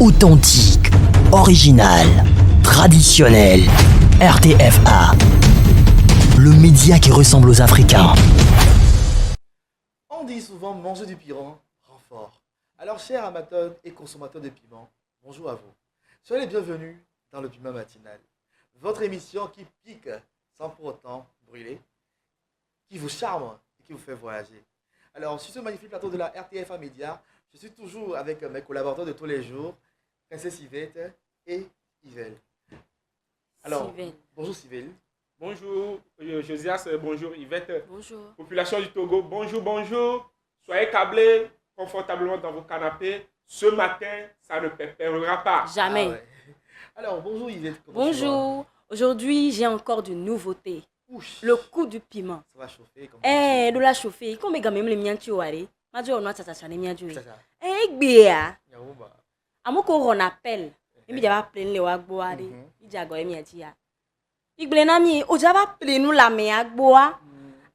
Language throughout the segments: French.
authentique, original, traditionnel. RTFA, le média qui ressemble aux Africains. On dit souvent manger du piment rend fort. Alors, chers amateurs et consommateurs de piment, bonjour à vous. Soyez les bienvenus dans le Piment Matinal, votre émission qui pique sans pour autant brûler, qui vous charme et qui vous fait voyager. Alors, sur ce magnifique plateau de la RTFA Média, je suis toujours avec mes collaborateurs de tous les jours, Princesse Yvette et Yvel. Alors, Sylvain. bonjour Sylvain. Bonjour Josias, bonjour Yvette. Bonjour. Population du Togo, bonjour, bonjour. Soyez câblés confortablement dans vos canapés. Ce matin, ça ne pépérera pas. Jamais. Ah ouais. Alors, bonjour Yvette. Comment tu vas? Bonjour. Aujourd'hui, j'ai encore de nouveautés. Ouch, Le coup du piment. ça va chauffer. Comme Eh, de la chauffer. Comme les gamins, les miens, tu vois. Majo, on a tata, les miens, tu vois. ça. Ça. Eh, bien. Yaouba. Amoko, on appelle. Et puis, va plein les wagboa. Mhm. Il dit à Goye, miens, tu vois. Il blé nami, o java plein nous la meagboa.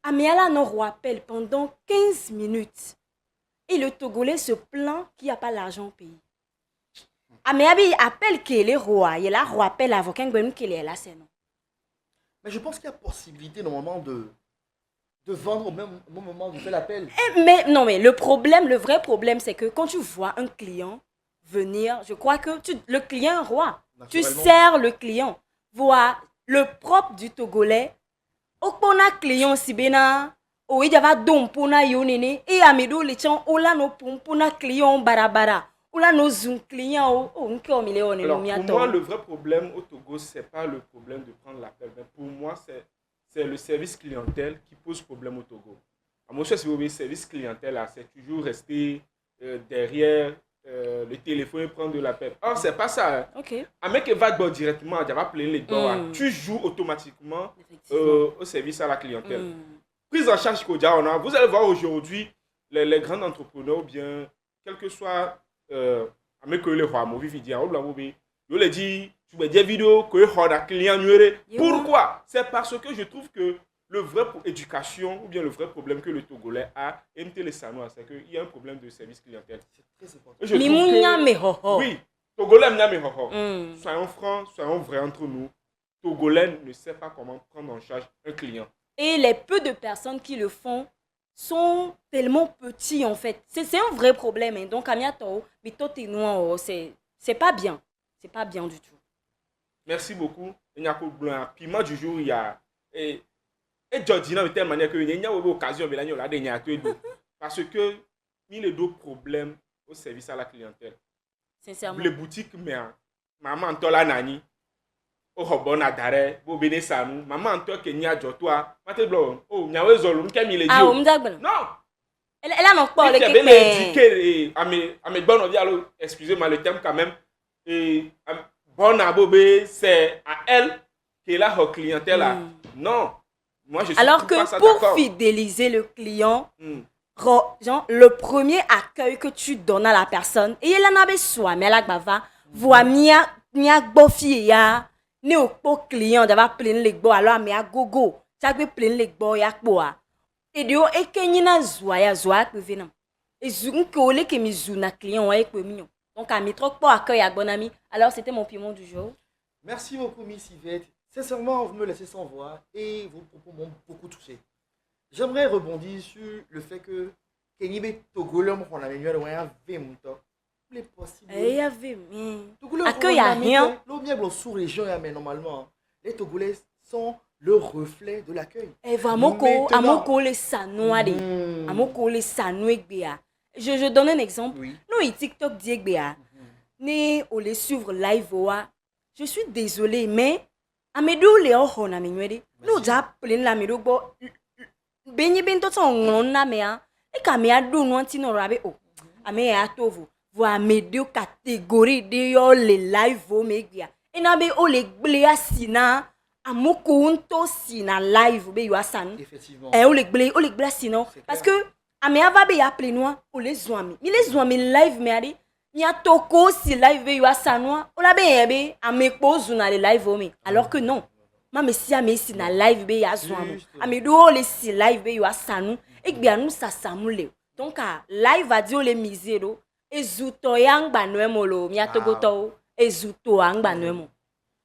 Amiala nous rappelle pendant 15 minutes. Et le Togolais se plaint qu'il n'y a pas l'argent payé. Amiabi appelle qu'il est roi. Il a rappelle avocat qu'il est là, c'est non. Mais je pense qu'il y a possibilité normalement de vendre au même moment où tu fais l'appel. Mais non, mais le vrai problème, c'est que quand tu vois un client venir, je crois que le client est un roi. Tu Naturellement. sers le client. Vois, le propre du Togolais, okpona client si bena, o ijava dom pona yonene, et amedo le chan, ola no pona client barabara, ola no zoom client, nke o mile one Alors, no pour moi, le vrai problème au Togo, ce n'est pas le problème de prendre l'appel. Mais pour moi, c'est le service clientèle qui pose problème au Togo. À mon sens, si vous voulez, service clientèle, c'est toujours rester derrière le téléphone et prendre de l'appel. Or, c'est pas ça. Hein. Ok. Un mec qui va directement, il va appeler les doigts. Tu joues automatiquement au service à la clientèle. Prise en charge Kodia, vous allez voir aujourd'hui, les grands entrepreneurs, ou bien, quel que soit, un mec que les rois, mauvais vidéo, je le dis, tu veux des vidéos que les clients nuéré. Pourquoi? C'est parce que je trouve que le vrai éducation, ou bien le vrai problème que le Togolais a, MT les Sanois, c'est qu'il y a un problème de service clientèle. C'est très important. Et je trouve Mimounia que- me hoho. Oui, Togolais m'y a mis hoho. Mm. Soyons francs, soyons vrais entre nous. Togolais ne sait pas comment prendre en charge un client. Et les peu de personnes qui le font sont tellement petits en fait. C'est un vrai problème. Hein. Donc, Amiato, c'est pas bien. C'est pas bien du tout. Merci beaucoup. Il y a un blanc. Piment du jour, il y a. Et Georgina, de telle manière qu'il y a une occasion de la dernière. Parce que il y a d'autres problèmes au service à la clientèle. Sincèrement. Les boutiques, mais maman, Antola Nani, au Robon Adare, au Bénessanou, maman, Antola Kenya, Jotoa, Mateblo, oh, Niawe Zolum, Camille Ah, on me dit que- Non! Elle a non pas Il y avait mais indiqué à mes bonnes audiences, excusez-moi le terme quand même, et bon abobé, c'est à elle qu'elle a sa clientèle là. Non, moi je suis alors pas que ça pour d'accord. fidéliser le client, Hmm. genre, le premier accueil que tu donnes à la personne, et elle en avait soit, mais la bava, voit mia bofi ya, ne au pot client d'avoir plein les bo alors mais à gogo, ça peut plein les bo ya boa. Et dio e kenyina zoa que venam. Et zoun que ole que mi zouna client ouais que mignon. Donc à mi trop pas accueil à bon ami. Alors c'était mon piment du jour. Merci beaucoup, Miss Yvette. Sincèrement, vous me laissez sans voix et vos propos m'ont beaucoup touché. J'aimerais rebondir sur le fait que Kenyibe Togolais on a meilleur loin Vemuto. Les possibles. Eh y avait mais Togolais accueil à rien. L'eau bien sous-région, mais normalement, les Togolais sont le reflet de l'accueil. Eh va moko Maintenant. amoko les sanoade. Hmm. Amoko les sanouek bea. Je donne un exemple. Oui. Nous et TikTok diek bea. Ne o les suivre live oa. Je suis désolée mais amedo le oho na menwede. Nous ja plein la medo bo benye bento son na mea. E ka mea do no anti no rabe o. Ame ya tovu. Voa medio catégorie de yo le live o megbia. E na be o le gble asina. Amoko unto sina live be yo asan. Effectivement. Eh o le gble sina C'est parce clair. que ame ava be ya plenoa o le zoami. Mi le zoami live me ari. Mi a toko si live be yo asanwa. O la be yebe ame ko zuna le live o me. Alors que non. Mame si ame si na live be ya zoamu. Juste. Ame do le si live be yo asanu. E gbia nou sa samule. Donc live a di o le misero. Ezuto yang banwemolo, mia togoto, ezuto ang banwemo.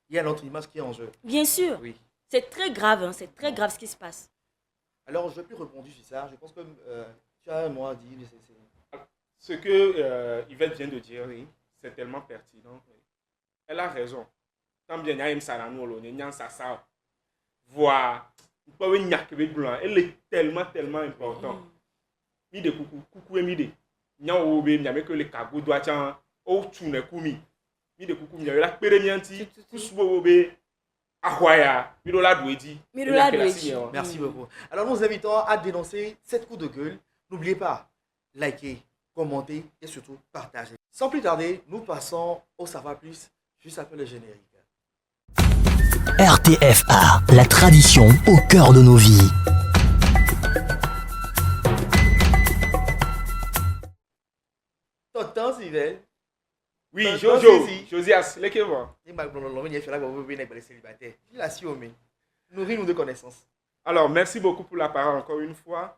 Il y a notre image qui est en jeu. Bien sûr. Oui. C'est très grave, hein, c'est très grave ce qui se passe. Alors, je vais plus répondre sur ça. Je pense que tu as un mot à dire. Ce que Yvette vient de dire, c'est tellement pertinent. Elle a raison. Tant bien, il y a une salanolo, il y a un sasa. Voir, elle est tellement, tellement importante. Mide coucou et mide. Nya obe, nya que les cagou doit tiens, au tune koumi. Mide coucou, nya la pérénianti, kousbo obe, ahoya, midola douedi. Midola douedi. Merci beaucoup. Alors, nous vous invitons à dénoncer cette coup de gueule. N'oubliez pas, likez, commentez et surtout partagez. Sans plus tarder, nous passons au savoir plus, juste après le générique. RTFA, la tradition au cœur de nos vies. Tonton Sylvain. Oui, Tonton Jojo, Sisi. Josias, lesquels-moi. Il a su nourris-nous de connaissances. Alors, merci beaucoup pour la parole encore une fois.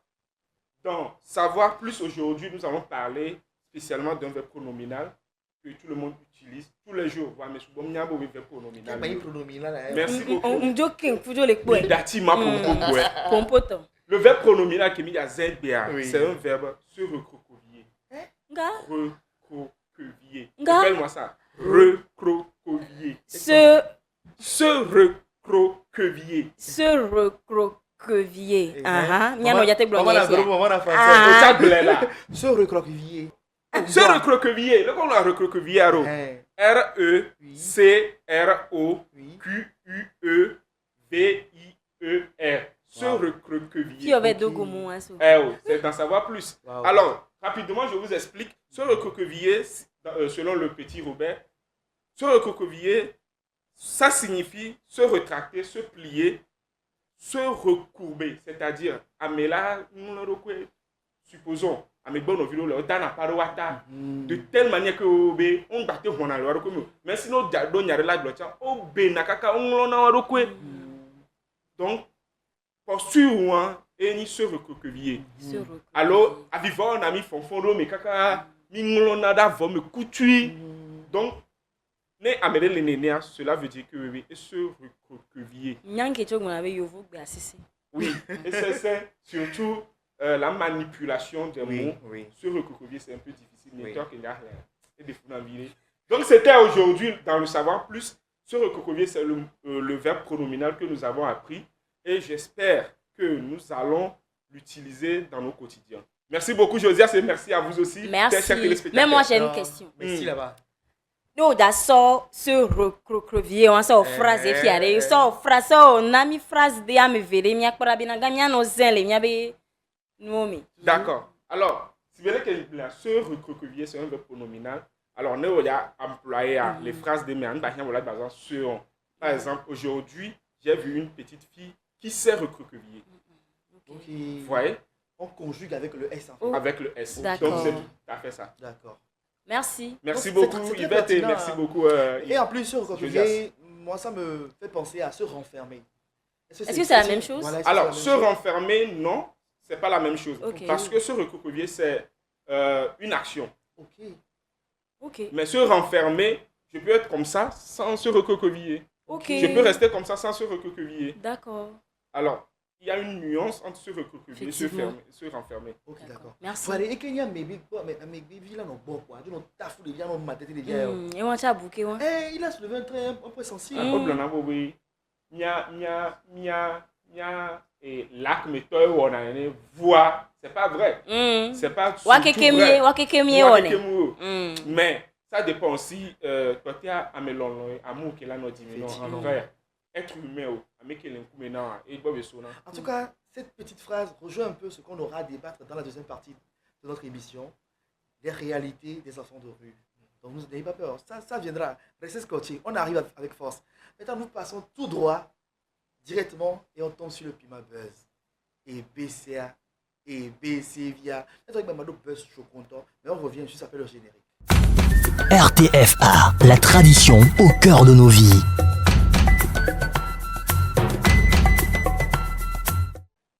Dans Savoir plus aujourd'hui, nous allons parler spécialement d'un verbe pronominal que tout le monde utilise tous les jours. Verbe pronominal. Merci beaucoup. Le verbe pronominal qui est mis à ZBA, c'est un verbe se recroqueviller. Recroqueviller. Appelle-moi ça. Recroqueviller. Se recroqueviller. Se recroqueviller. Se recroqueviller. Se recroqueviller. Le qu'on a recroqueviller. R-E-C-R-O-Q-U-E-V-I-E-R. Se recroqueviller. C'est d'en savoir plus. Wow. Alors, rapidement, je vous explique. Se recroqueviller, selon le petit Robert, se recroqueviller, ça signifie se retracter, se plier, se recourber. C'est-à-dire, supposons, de telle manière que on battait mais sinon donc posture et ni se recroqueviller. Alors à vivre on a mis fonfondo mais kaka mingolona d'avant me couture. Donc mais amène les nénéas, cela veut dire que oui et se recroqueviller. Oui, et c'est surtout la manipulation des mots. Se recroqueviller, c'est un peu difficile. Donc, c'était aujourd'hui dans le savoir plus. Se recroqueviller, c'est le verbe pronominal que nous avons appris. Et j'espère que nous allons l'utiliser dans nos quotidiens. Merci beaucoup, Josias, et merci à vous aussi. Merci. Mais moi, j'ai une question. Merci là-bas. Nous, d'accord, se recroqueviller, on sort phrase fière. Sort phrase, on a mis phrase de à me verrer. Mia para bien gagner nos zèles, mia be. D'accord. Alors, si vous voulez que se recroqueviller, c'est un verbe pronominal. Alors, nous allons employer les phrases de mes par exemple, aujourd'hui, j'ai vu une petite fille qui s'est recroquevillée. Vous voyez? On conjugue avec le S. Avec le S. D'accord. Donc, c'est tout à fait ça. D'accord. Merci. Merci beaucoup, Yvette, et merci beaucoup. Et en plus, se recroqueviller, moi, ça me fait penser à se renfermer. Est-ce que c'est la même chose? Voilà, alors, se renfermer, non, c'est pas la même chose. Okay. Parce que se recroqueviller, c'est une action. Ok. Mais se renfermer, je peux être comme ça sans se recroqueviller. Ok. Je peux rester comme ça sans se recroqueviller. D'accord. Alors, il y a une nuance entre se recroqueviller et se renfermer. Ok, d'accord. Merci. Voilà, et qu'il y a mes bébés là, non, bon, quoi. Tu n'as pas fou, les gens n'ont pas tête, les gens. Et on t'a bouqué, ouais. Il a soulevé un point sensible. Et lac mais toi on a une voix, c'est pas vrai. C'est pas tout vrai. Mais ça dépend aussi toi tu as amelon amour que là nous diminuons être humain en tout cas, cette petite phrase rejoint un peu ce qu'on aura à débattre dans la deuxième partie de notre émission, les réalités des enfants de rue. Donc vous n'ayez pas peur, ça viendra. Restez scotché, on arrive avec force. Maintenant nous passons tout droit directement et on tombe sur le Pima Buzz. Et BCA, et BCVia. Maintenant, avec Mamadou Buzz, je suis content. Mais on revient juste après le générique. RTFA, la tradition au cœur de nos vies.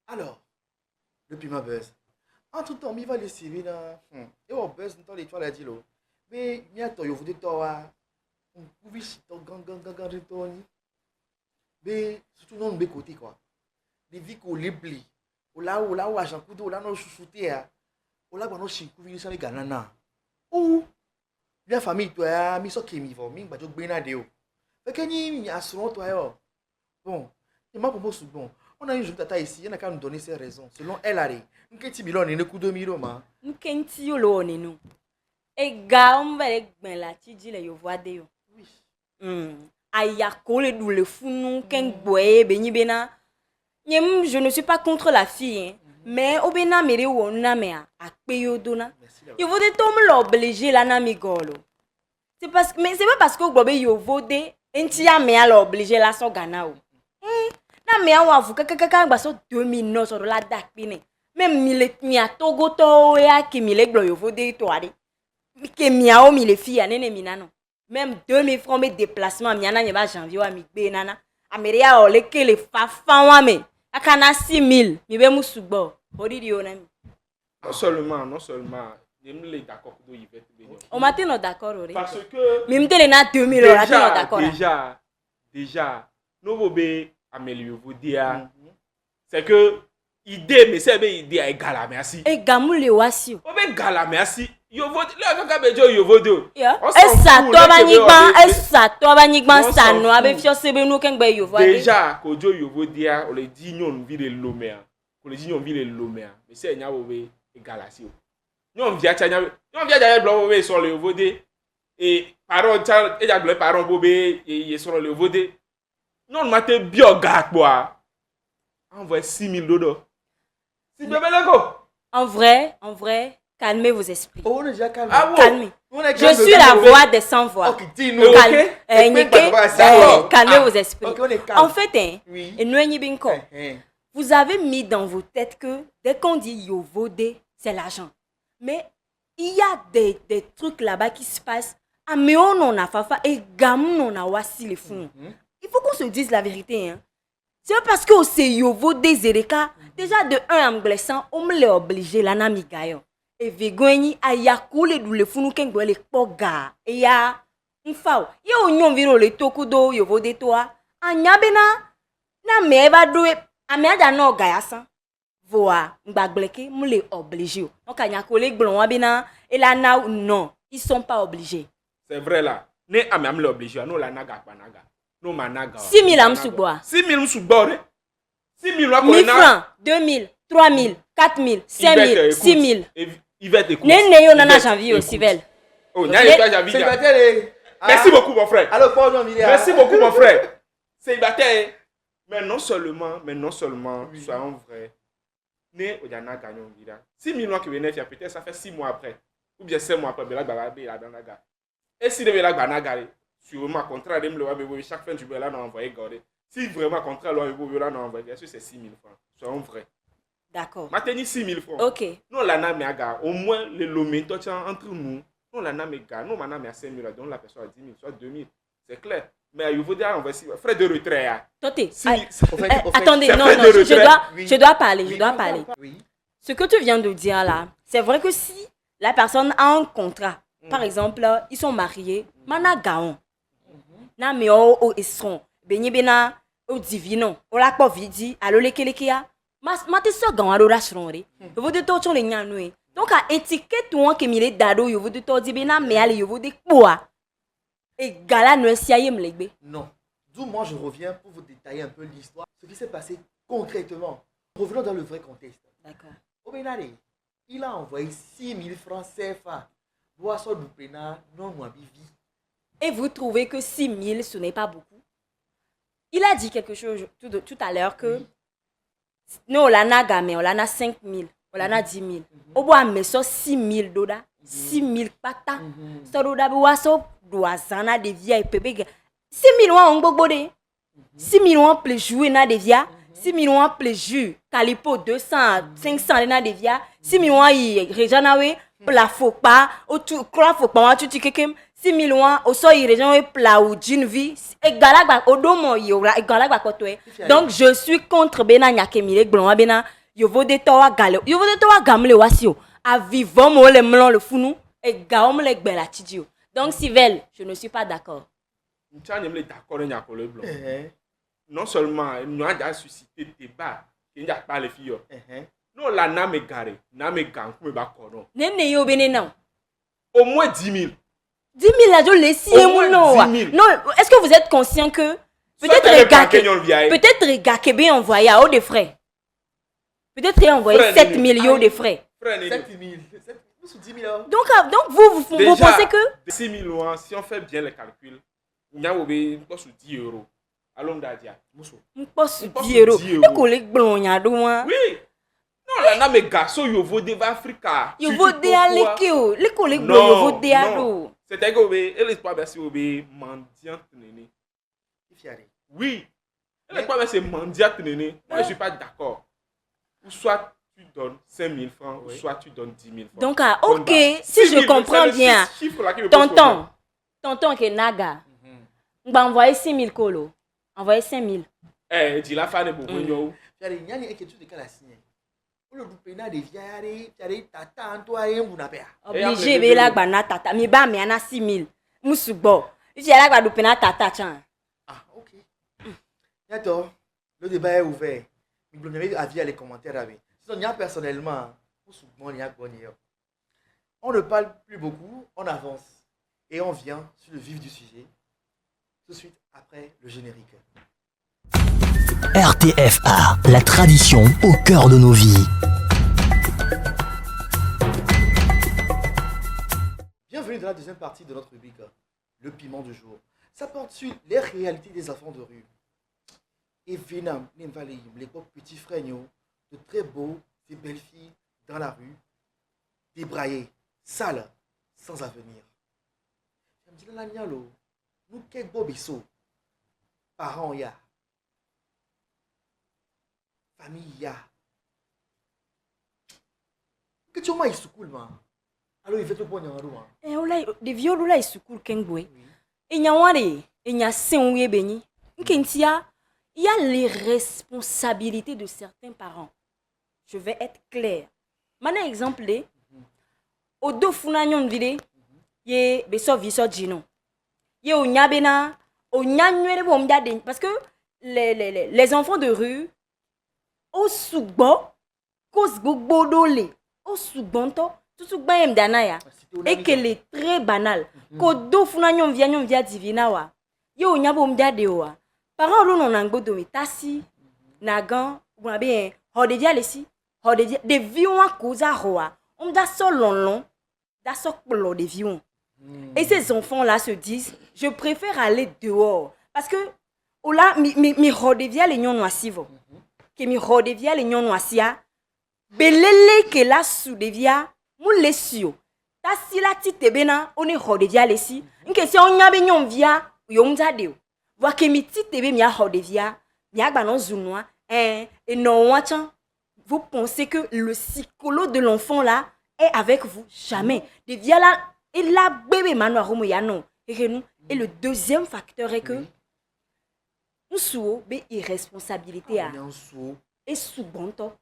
Alors, le Pima Buzz. Entre-temps, il va les servir là. Et on baisse dans les toilettes là. Mais il y a toi, vous dites toi, on pouvait si toi gang de toi. Mais surtout non de côté quoi. Les vies qu'on les plie. Là où agent couteau là nos chouchouté là. Là quand nos chikou vient sur les ganana. Ou la famille toi, mi so kemi vo, mi ba jo gbe na de o. Fait que ni assurant toi yo. Bon, il m'a proposé bon. On a une jeune tata ici, elle n'a qu'à nous donner ses raisons. Selon elle, nous qu'est-ce qu'il a coup de miro ma. Nous qu'est-ce qu'il a nous. Et gars, on va les ben là, tu dis les yo voix de yo. Oui. Aya kole dou le fou nous qu'un boye beni bena. Je ne suis pas contre la fille, hein. Mais au bena mere ou na me a payo dona. Yo vote tom l'obliger la na mi golo. C'est parce que mais c'est pas parce que gobe yo vote entia me a l'obliger la so gana o. Na me a wa fu kaka gba so 2000 no so la dak pine. Même mi a togo to ya ki mi le glo yo vote to ari. Que mi a o mi le fille nene mi nano. Même 2000 francs mes déplacements mi ana mi ba janvier wa mi gbe nana. Ameria o le ke le fa fan wa me. Akana 6000 mi be musugbo. Odidi o na mi. Non seulement, je me d'accord que Yvette. On m'a dit non d'accord ori. Parce que Mi mte le na 2000 on a dit non d'accord. Déjà, nous voulons améliorer vos dia. C'est que idée mais c'est bien idée égale à merci. E gamu le wasi o. On ben égale à merci. Yo vote là quand bejo yo vote. Esa to ba nyigban sa no abe fio sebe no ken gbe yo vote. Déjà ko jo yo vote dia on le dit nyon vi le lomé. On le dit nyon vi le lomé. Mais c'est nya wo be égale à si. Nyon via nya nyon via ja blo wo sur le vote et parent ta e ja blo parent bobé et sur le vote. Non maté bio gak bois. Envoie 6000 dodo. Si bébé lego. En vrai, calmez vos esprits. Oh, on est déjà calme. Ah bon? Calmez. Je suis la voix des sans voix. Ok, dis-nous. Calmez vos esprits. Ok, on est calme. En fait, vous avez mis dans vos têtes que dès qu'on dit Yovode, c'est l'argent. Mais il y a des trucs là-bas qui se passent. Ah, mais on a fafa et gamon on a wasi les fonds. Il faut qu'on se dise la vérité. Hein. C'est pas parce que c'est Yovode Zereka. Déjà de un en blessant, on me l'a obligé la nami gayo. Et vegoni aya koule dou le funu ken le poga. Et ya mfao. Yo nyon viro le tokudo Yovode toa. Anya bena na meva do ame ada no gaya san. Voa ngbagleke me le obligé. Donc anya koule glon wa bena et là non, ils sont pas obligés. C'est vrai là. Ne ame le obligé, non la naga panaga. Non managa. 6000 am suboa. 6000 msugbo re. 6000 wa 1000 francs, 2000, 3000, 4000, 5000, 6000. Yvette écoute. Nene yo nana janvier aussi belle. Oh, nya yo janvier. Merci beaucoup mon frère. Alors pas non Merci beaucoup mon frère. C'est bataille. Mais non seulement, soyons vrais. Ne ojana gagnon vira. 6000 mois qui venait faire peut-être ça fait 6 mois après ou bien 5 mois après bela bababe la danaga. Et si de bela banaga sûrement contrat de me le chaque fin du bela non envoyer garder. Si vraiment contrat là vous là non envoyer c'est 6000 francs. Soyons vrais. D'accord. Maintenant 6000 francs. OK. Non la na me aga au moins le lomé toi entre nous. Non la na me ga, non mana me à 5000 là donc la personne à 10 000 soit 2000. C'est clair. Mais il faut dire on va frais de retrait. Toté. Si, attendez, non, je dois parler. Oui. Ce que tu viens de dire là, c'est vrai que si la personne a un contrat, par exemple, ils sont mariés, mana gaon. Na me o esron, benye bena o divino, o la po vidi, alo lekelekea. Ma te so gaon alo rashron re. Yo vo de to chon le nyanwe. Donc à étiquette ou en kemile dado yo vo de to di bena me ale yo vo de poa. Et gala no siayem legbe. Non. D'où moi je reviens pour vous détailler un peu l'histoire, ce qui s'est passé concrètement. Revenons dans le vrai contexte. D'accord. Obenare, il a envoyé 6000 francs CFA. Boisson du pena, non moi bivi. Et vous trouvez que 6000 ce n'est pas beaucoup? Il a dit quelque chose tout à l'heure que nous on a gamé, on a 5000, on a 10 000. Au bout mais ça 6000 doda, 6000 pata. Ça doda boisson doazana de via et pépé. 6 000 on bobode. 6 000 on peut jouer na de via. 6 000 on peut jouer calipo 200, 500 na de via. 6 000 on y rejanawe pla faut pas ou tu crois faut pas tu kekem 6 000 on au so y rejan pla ou jean vie egalagba odomo yo egalagba kotoe. Donc je suis contre bena nyakemile glon bena yovo de towa gale yovo de towa gamle wasio a vivant mo le melon le founou et gaom le gbela tidio. Donc Sivel, je ne suis pas d'accord. Tu as les d'accord et le blanc. Non seulement nous a suscité débat, il n'y a pas les filles. Non, la name garé, name gang, comme ba kono. Nene yo bene non. Au moins 10 000. 10 000 là, je laisse non. Non, est-ce que vous êtes conscient que peut-être les gars qui bien envoyé à haut de frais. Peut-être qu'ils ont envoyé 7 millions de frais. 7 000. 10 000. Donc vous pensez que 6 000, si on fait bien les calculs, il y a 10 euros. Allons d'adia. On passe 10 euros. Les collègues blancs, il y a deux mois. Oui. Non, là, na mes garçons, ils vont de Africa. Ils vont de Alekeo. Les collègues blancs, ils vont de Ado. C'est-à-dire que l'espoir merci au mendiant néné. Oui. L'espoir merci mendiant néné. Moi, je suis pas d'accord. Ou soit tu donnes 5 000 francs, ou soit tu donnes 10 000 francs. Donc, ok, si je comprends bien, tonton qui est Naga, on va envoyer 6 000 colos. Envoyer 5 000. Eh, dis la femme de beaucoup. Il y a une question de la signer. Le doupena de viare, tu tata toi et vous n'avez pas. Obligé de la bana tata, mais ba mais ana 6 000. Musubo. Il y a la doupena tata tiens. Ah, OK. D'accord. Le débat est ouvert. Vous n'avez avis à les commentaires avec. Sinon, il y a personnellement, on ne parle plus beaucoup, on avance et on vient sur le vif du sujet. Tout de suite après le générique. RTFA, la tradition au cœur de nos vies. Bienvenue dans la deuxième partie de notre rubrique, le piment du jour. Ça porte sur les réalités des enfants de rue. Et Vietnam, les petits frères, de très beaux et belles filles dans la rue, débraillées, sales, sans avenir. Je me dis là, nous, quel beau biseau. Parents, il y a. Famille, il y a. Que tu m'as dit, cool, man. Alors, il fait le bon, il y a un roux. Eh, on l'a, des vieux, là, ils se coulent, Kengboy. Et il y a un et il y a 5 ou 8 bénis. Il y a les responsabilités de certains parents. Je vais être clair. Maintenant, exemple, au deux funagnon vide, ye beso viso djino. Ye o nyabena, o nyanyere bo mdade. Parce que les enfants de rue, au sougbo, cause gbodole, au sougbonto, tout sougba mdanaya. Et qu'elle est très banale. Ko deux funagnon via divina wa. Ye o nyabo mdade wa. Parents l'on en go domi tasi, nagan, ou bien, hodédia lesi, hodédia, des vions à cause à roa. On da sol long, da sok polo des vions. Et ces enfants-là se disent, je préfère aller dehors. Parce que, oh là, mi hodédia les nions noisivo. Que mi hodédia les nions noisia, belele que la sous devia, mou lesio. Tasi la tite bena, on est hodédia lesi. Nke si on y a benyon via, yon zadeo. Voir que mes petites bébés m'y a hodevia, m'y a banon zounois, et non watchan. Vous pensez que le psychologue de l'enfant là est avec vous? Jamais. Devia là, et la bébé manoir ya non. Et le deuxième facteur est que nous sommes irresponsabilité à et sous bon temps.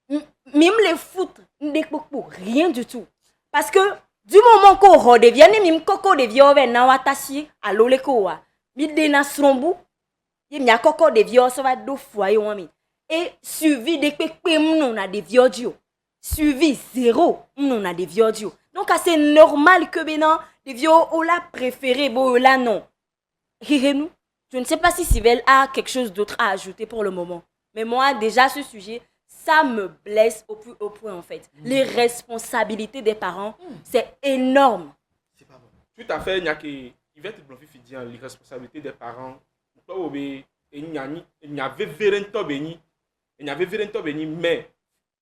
Même les foot, rien du tout. Parce que du moment qu'on redevient, même coco de vieux na watashi à l'olekoa. Mi na srombu, y mi a coco de vieux ça va deux fois yomi. Et suivi de pepe on a des vieux dio. Suivi zéro, on a des vieux dio. Donc c'est normal que maintenant des vieux on l'a préféré bon là non. Nous, je ne sais pas si Sivel a quelque chose d'autre à ajouter pour le moment. Mais moi déjà ce sujet ça me blesse au plus haut point en fait. Les responsabilités des parents, c'est énorme. C'est pas bon. Tout à fait, il y a que Yvette Blanfi dit l'irresponsabilité des parents. Il y avait Vérenton Béni, mais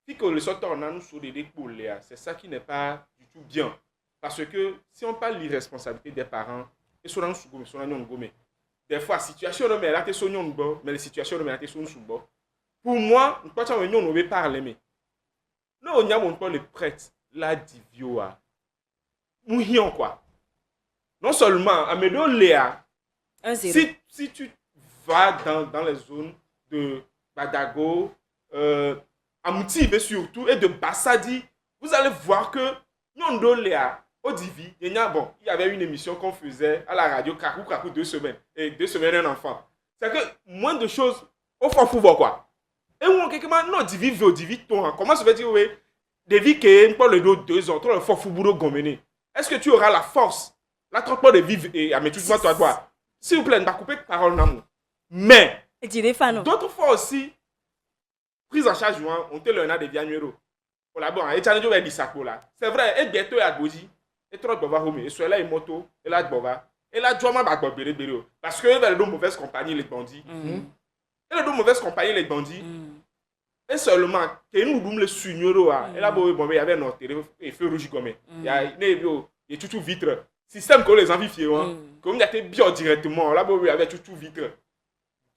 si que le sortant on a nous sur des poules, c'est ça qui n'est pas du tout bien. Parce que si on parle de l'irresponsabilité des parents, et sur des fois, situation de là, mais les situations de là, pour moi, on ne peut pas parler, mais non, on a pas le prêtre, la divioa. Mouillon quoi. Non seulement, Amédo Léa, si tu vas dans les zones de Badago, à motiver surtout, et de Bassadi, vous allez voir que Nyondo Léa, au Divi, il y avait une émission qu'on faisait à la radio, Kakou 2 semaines, et 2 semaines un enfant. C'est que moins de choses, au fond, faut voir quoi. Et où quelque part, non, Divi veut, Divi ton, comment ça veut dire, oui, des vies qui ont pas le dos 2 ans, toi, le fort fouboudo gommené. Est-ce que tu auras la force, la transport de vivre et à mettre tout toi, toi, s'il vous plaît, ne pas couper de parole d'amour. Mais, d'autres fois aussi, prise en charge, on te le a des vianueros. Pour la bonne, et tu as dit ça pour là. C'est vrai, et bientôt, il y a Goji, et trop de bova home, et soit là, il moto, et là, bova, et là, tu vas m'avoir béré. Parce que, il y a de mauvaises compagnies, les bandits. Et les deux mauvaises compagnies, les bandits. Et seulement, que nous nous les sugnoro, et là, il y avait un autre, et feu rouge comme il y a tout vitre. Système que les amplifiés, comme il y a été bio directement, là, il y avait tout vitre.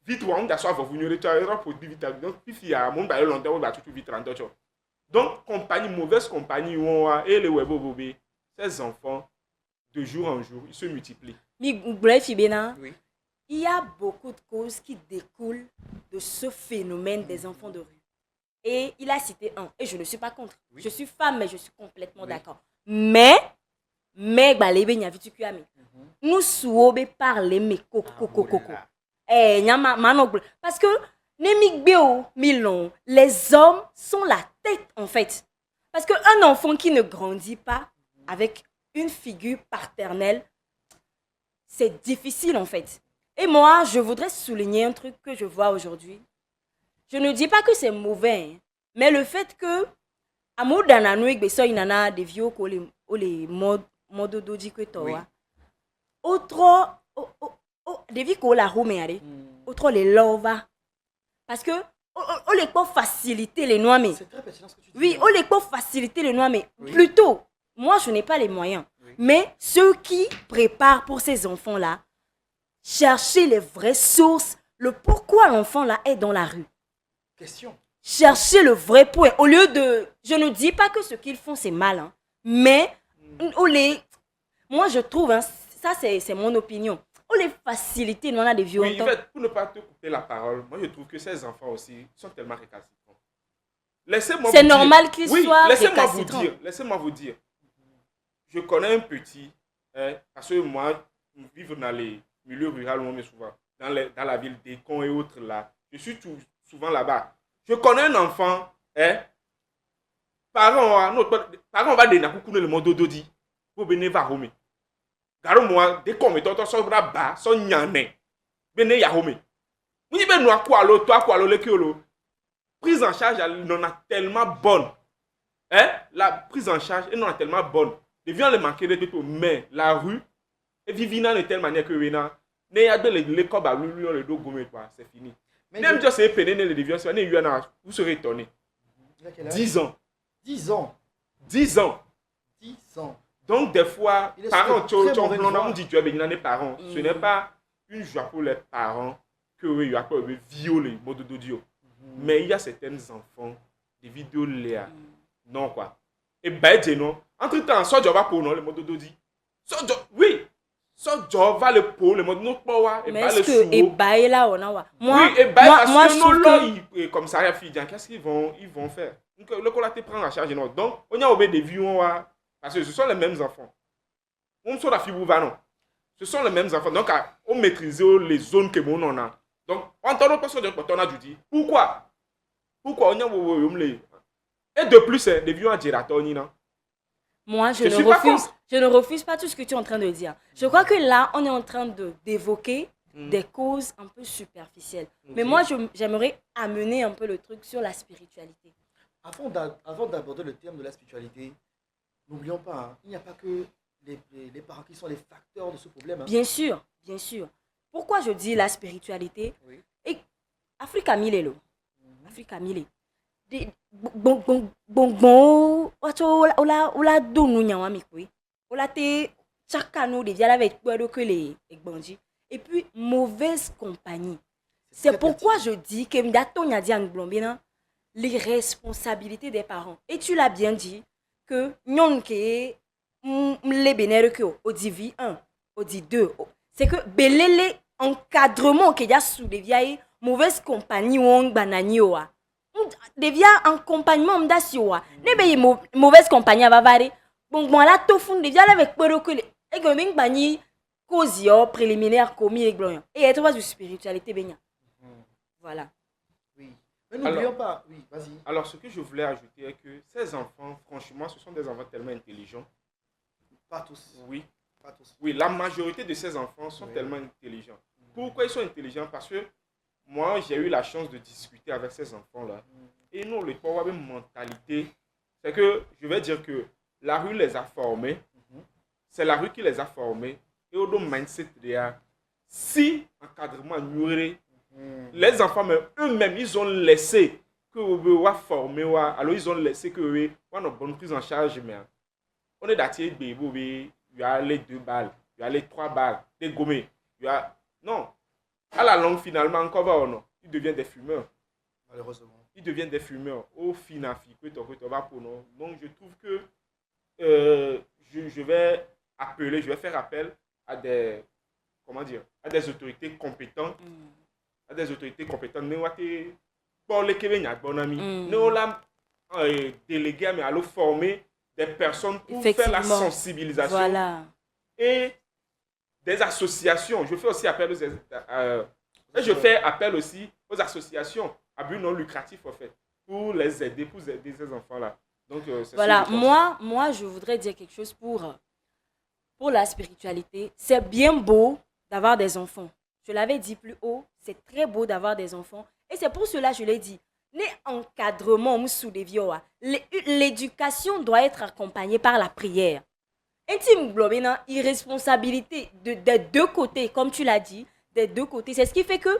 Vite, on a soit vous venir, tu as pour vite. Donc, il y a un monde dans longtemps, on va tout vitre en d'autres. Donc, compagnie, mauvaise compagnie, et les web ces enfants, de jour en jour, ils se multiplient. Bref, Oui. il y a beaucoup de causes qui découlent de ce phénomène des enfants de rue. Et il a cité un, et je ne suis pas contre. Oui. Je suis femme, mais je suis complètement d'accord. Mais, nous souhaitons parler, mais coco. Parce que les hommes sont la tête, en fait. Parce qu'un enfant qui ne grandit pas avec une figure paternelle, c'est difficile, en fait. Et moi, je voudrais souligner un truc que je vois aujourd'hui. Je ne dis pas que c'est mauvais, hein, mais le fait que amour d'ananou beso inana des vieux ko les modo doji que toi. Autre des vieux ko la roméare. Autre les lova. Parce que on les peut faciliter les noix mais. C'est très pertinent ce que tu dis. Oui, on les peut faciliter les noix mais plutôt moi je n'ai pas les moyens. Mais ceux qui préparent pour ces enfants-là, chercher les vraies sources, le pourquoi l'enfant là est dans la rue. Question. Chercher le vrai point. Au lieu de... Je ne dis pas que ce qu'ils font, c'est mal. Hein, mais, moi, je trouve, hein, ça, c'est mon opinion. On les facilite, on a des violents. Oui, en fait, pour ne pas te couper la parole, moi, je trouve que ces enfants aussi sont tellement récalcitrants. Laissez-moi c'est normal qu'ils soient laissez-moi vous dire. Je connais un petit, parce que moi, vivre dans les milieux ruraux, mais souvent, dans la ville des cons et autres là, je suis souvent là-bas. Je connais un enfant, parents va donner le mot dodi pour venir voir Rome. Garo moi, dès qu'on met ton son bas, son nyané, venez ya Rome. Vous n'y venez à quoi le kiolo. Prise en charge, elle n'en a tellement bonne. La prise en charge, elle n'en a tellement bonne. Les viens le manquer de tout, mais la rue, et vivina de telle manière que Wena, ne y a de l'école à lui, le dos gommé, c'est fini. Même si c'est péné les déviances, vous serez étonné. 10 ans. 10 ans. 10 ans. 10 ans. Donc, des fois, parents, ce n'est pas une joie pour les parents que il y a pas violer mode d'audio. Mais il y a certains enfants, des vidéos là. Non, quoi. Et ben, non. Entre-temps, soit je vais pour le mode d'audio. Oui. Ça va le pot, le mode notre power et mais pas le sous. Mais est-ce que là on a moi, oui, et parce que nos là, comme ça, les filles, qu'est-ce qu'ils vont faire? Donc, le collaté prend la charge. Donc, on a obéi des vues, parce que ce sont les mêmes enfants. On sort la fibre non. Ce sont les mêmes enfants. Donc, on maîtrise les zones que on a. Donc, on entend notre personne de on a dit. Pourquoi on a et de plus, des vues à Gératoni, non? Moi, je ne refuse pas tout ce que tu es en train de dire. Je crois que là, on est en train d'évoquer des causes un peu superficielles. Okay. Mais moi, j'aimerais amener un peu le truc sur la spiritualité. Avant d'aborder le terme de la spiritualité, n'oublions pas, hein, il n'y a pas que les parents qui sont les facteurs de ce problème. Hein. Bien sûr. Pourquoi je dis la spiritualité? Oui. Et Africa Milelo. Africa Milelo. Bon, ola donu nyawa mikwe. Ola te chakano de diala avec que les bandits. Et puis mauvaise compagnie. C'est pourquoi je dis que m'dato nya di angblombe les responsabilités des parents. Et tu l'as bien dit que nyon ke les bénère que au divi 1, au dit 2. C'est que belele encadrement que y a sous des vieilles mauvaise compagnie on banani oa. devient accompagnement d'assurance. Ne be mauvaise compagnie va varier. Bon là tout fond devient avec recul. Et que même bani cause préliminaire commis et blanc. Et être pas de spiritualité baignant. Voilà. Oui. Mais n'oublions pas. Oui, vas-y. Alors, ce que je voulais ajouter est que ces enfants, franchement, ce sont des enfants tellement intelligents. Pas tous. Oui. Pas tous. Oui, la majorité de ces enfants sont tellement intelligents. Pourquoi ils sont intelligents? Parce que moi, j'ai eu la chance de discuter avec ces enfants-là. Et nous, le pouvoir de mentalité, c'est que je vais dire que la rue les a formés. C'est la rue qui les a formés. Et au dos mindset, si encadrement ignoré, les enfants eux-mêmes, ils ont laissé que vous former, alors ils ont laissé que vous on a bonne prise en charge. Mais on est d'attitude, il y a les 2 balles, il y a les 3 balles, des gommés. Non. À la longue, finalement, encore non. Ils deviennent des fumeurs. Malheureusement. Ils deviennent des fumeurs. Au final, donc je trouve que je vais faire appel à des, à des autorités compétentes. À des autorités compétentes. Pour les Québécois, bon ami. Nous avons délégué, mais allons former des personnes pour faire la sensibilisation. Voilà. Et des associations. Je fais aussi appel aussi aux associations à but non lucratif en fait, pour les aider, ces enfants-là. Donc, voilà, moi, je voudrais dire quelque chose pour la spiritualité. C'est bien beau d'avoir des enfants. Je l'avais dit plus haut, c'est très beau d'avoir des enfants. Et c'est pour cela que je l'ai dit. L'encadrement sous des vieux, l'éducation doit être accompagnée par la prière. Intime globina, irresponsabilité des 2 côtés, comme tu l'as dit, des 2 côtés. C'est ce qui fait que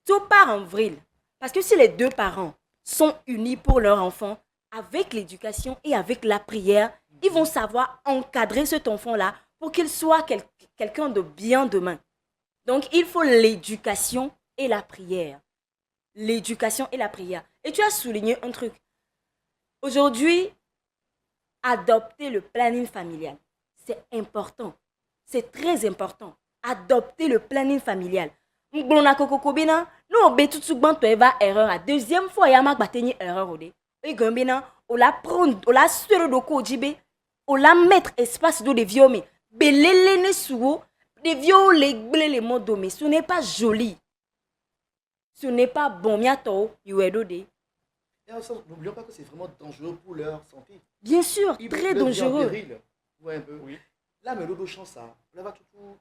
tout part en vrille. Parce que si les 2 parents sont unis pour leur enfant, avec l'éducation et avec la prière, ils vont savoir encadrer cet enfant-là pour qu'il soit quelqu'un de bien demain. Donc, il faut l'éducation et la prière. L'éducation et la prière. Et tu as souligné un truc. Aujourd'hui, adopter le planning familial. C'est important. C'est très important. Adopter le planning familial. Nous obé tout souvent tu vas erreur à deuxième fois il y a ma bateni erreur ode. Et gambena on la prendre on la sur de ko jibe on la mettre espace de vieux mais belele ne suo des vieux les mots domé ce n'est pas joli. Ce n'est pas bon miato yuedo de. Et n'oublions pas que c'est vraiment dangereux pour leur santé. Bien sûr, très dangereux. Ouais, un peu. Oui. Là, mais l'eau chance ça. Là, va tout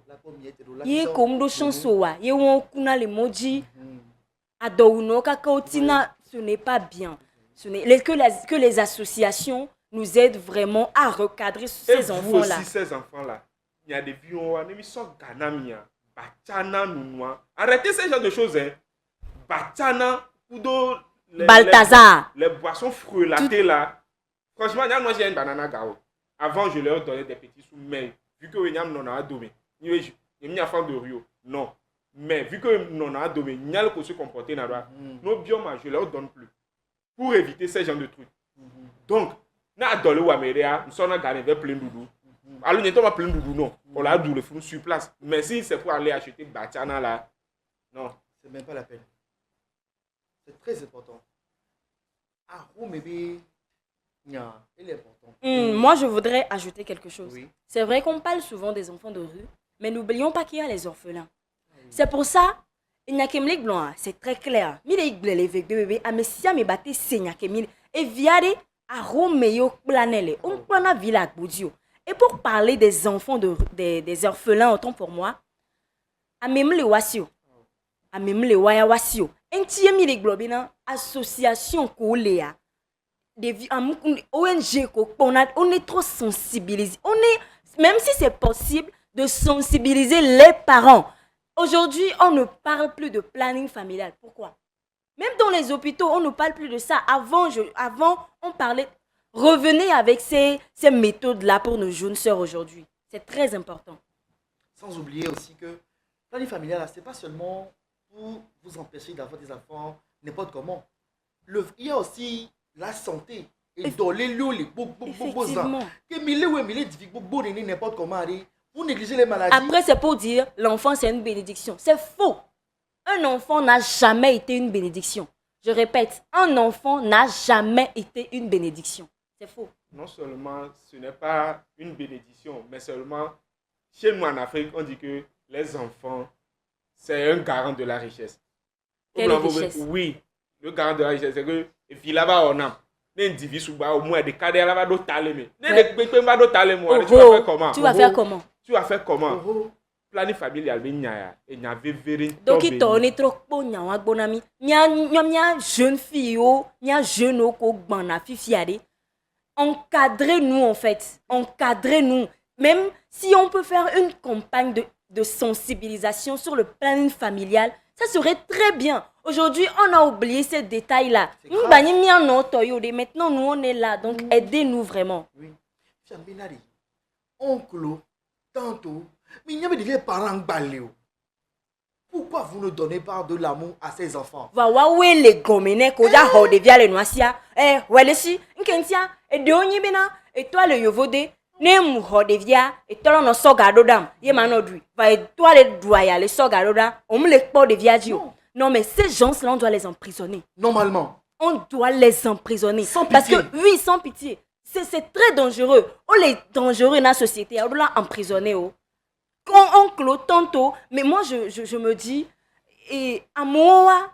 la pomiette de la. Yé comme do chance wa, yé won kuna les moji. Adouno kakaotina, ce n'est pas bien. Ce n'est que les associations nous aident vraiment à recadrer ces enfants-là. Aussi ces enfants-là. Il y a des vieux qui sont ganamia, bachana nounois. Arrêtez ce genre de choses hein. Bachana kudo Balthazar. Les boissons frulatées là. Franchement, moi j'ai une banana gao. Avant, je leur donnais des petits sous, mais vu que nous avons un domaine, nous avons de Rio. Non. Mais vu que nous avons un domaine, nous avons se comporter dans nos biomas, je ne leur donne plus. Pour éviter ces genres de trucs. Donc, nous avons donné à Méréa, nous sommes gagné plein de doudou. Alors, nous n'avons pas plein de doudou, non. On a doudou le fou sur place. Mais si c'est pour aller acheter Bachana là, non. C'est même pas la peine. C'est très important. Ah, oh, bébé. Non, il est important. Moi, je voudrais ajouter quelque chose. Oui. C'est vrai qu'on parle souvent des enfants de rue, mais n'oublions pas qu'il y a les orphelins. Oui. C'est pour ça, il n'y a qu'un blanc, c'est très clair. Il y a les bébés, mais si on bat et viare à Roméo planele, on prend la ville à Boudio. Et pour parler des enfants des orphelins, autant pour moi, à même les wasio, à même les wasio, un tiers de globina association coléa. Des ONG, on est trop sensibilisé. Même si c'est possible de sensibiliser les parents. Aujourd'hui, on ne parle plus de planning familial. Pourquoi? Même dans les hôpitaux, on ne parle plus de ça. Avant, on parlait. Revenez avec ces méthodes-là pour nos jeunes sœurs aujourd'hui. C'est très important. Sans oublier aussi que planning familial, ce n'est pas seulement pour vous empêcher d'avoir des enfants n'importe comment. Il y a aussi la santé et dans les lieux les Effectivement. n'importe comment vous négligez les maladies. Après c'est pour dire l'enfant c'est une bénédiction. C'est faux. Un enfant n'a jamais été une bénédiction. Je répète, un enfant n'a jamais été une bénédiction. C'est faux. Non seulement ce n'est pas une bénédiction, mais seulement chez nous en Afrique, on dit que les enfants, c'est un garant de la richesse. Quelle richesse? Oui, le garant de la richesse, c'est que et puis là-bas on a des individus au moins des cadres là-bas d'autres talents. Tu vas faire comment? Tu vas faire comment? Tu vas faire comment? Planning familial et n'y avait vérité. Donc il tourne trop bon nyawa bonami. Nya jeune fille yo, nya jeune ko gbana fifiade. Encadrez-nous en fait, encadrez-nous. Même si on peut faire une campagne de sensibilisation sur le planning familial, ça serait très bien. Aujourd'hui, on a oublié ces détails-là. Maintenant, nous, on est là. Donc, aidez-nous vraiment. Oui. Oncle, tantôt, mais il y a des parents baléo. Pourquoi vous ne donnez pas de l'amour à ces enfants? Va ouais les gomene ko ja ho de via le noisia. Ouais si, nkentia e de onyi bena et toi le yovode ne mu ho de via et toi no soga dodam. Ye manodui. Va et toi le doya le soga doda, on me le po de via dio. Non mais ces gens-là on doit les emprisonner. Normalement. On doit les emprisonner. Sans pitié. Parce que oui, sans pitié. C'est très dangereux. On est dangereux dans la société. On doit emprisonner. On clôt tantôt. Mais moi, je me dis, et à moi,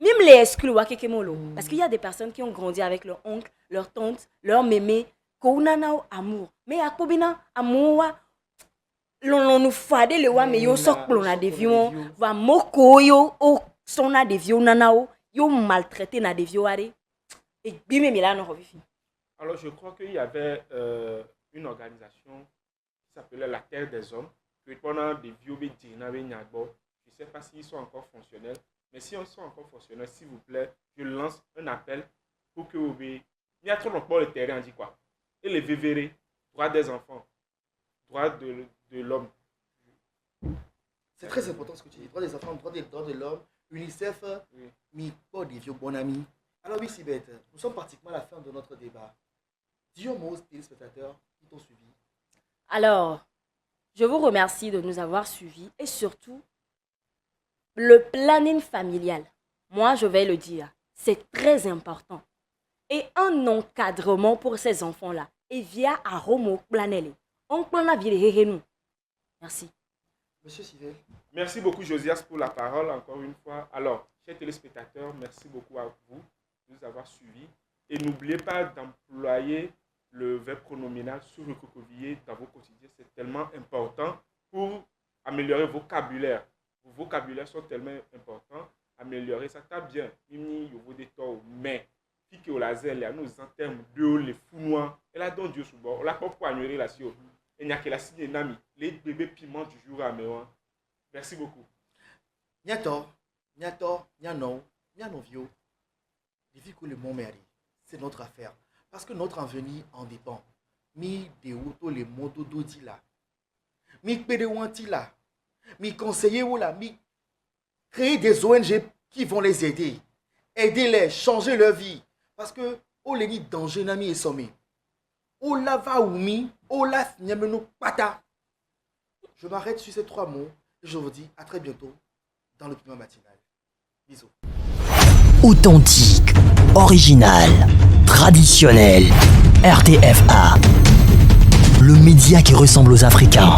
même les exclus, parce qu'il y a des personnes qui ont grandi avec leur oncle, leur tante, leur mémé, qu'on a amour. Mais à Kobina, amour, l'on nous fade le wa, mais yo sok plon a des vieux, va moko yo, o son a des vieux nanao, yo maltraité na des vieux are. Et bimé mais là non revifi. Alors je crois qu'il y avait une organisation qui s'appelait la Terre des Hommes. Pendant des vieux je ne sais pas s'ils sont encore fonctionnels, mais si ils sont encore fonctionnels, s'il vous plaît, je lance un appel pour que vous il y a trop longtemps le terrain, on dit quoi? Et les VVR, droits des enfants, droits de l'homme. C'est très important ce que tu dis. Droits des enfants, droits de l'homme, UNICEF, mais pas des vieux bons amis. Alors oui, Sibeth, nous sommes pratiquement à la fin de notre débat. Dis un mot aux téléspectateurs qui t'ont suivi. Alors, je vous remercie de nous avoir suivis et surtout, le planning familial, moi je vais le dire, c'est très important. Et un encadrement pour ces enfants-là. Et via Aromo Planel. On peut la vie nous. Merci. Monsieur Sivel. Merci beaucoup Josias pour la parole encore une fois. Alors, chers téléspectateurs, merci beaucoup à vous de nous avoir suivis. Et n'oubliez pas d'employer le verbe pronominal sur le cocovillier dans vos quotidiens. C'est tellement important pour améliorer vos vocabulaires. Vos vocabulaires sont tellement importants. Améliorer ça, t'as bien. Mais, piqué au laser, il y a nos termes de les fous noirs. Et là, donc Dieu sous bord. On l'a pas poigné là, sur. Il n'y a que la signe nami. Les bébés piments du jour à Méouan. Merci beaucoup. Niato, Niano, Nianovio. Les filles que le monde mérite. C'est notre affaire. Parce que notre avenir en dépend. Mi de auto les motos d'Odi là. Mi pédéwanti là. Mi conseiller ou là. Mi créer des ONG qui vont les aider. Aider-les, changer leur vie. Parce que, oh les ni danger nami et sommé. Oh la va ou mi, oh la nyameno pata. Je m'arrête sur ces 3 mots et je vous dis à très bientôt dans le Piment Matinal. Bisous. Authentique, original, traditionnel. RTFA, le média qui ressemble aux Africains.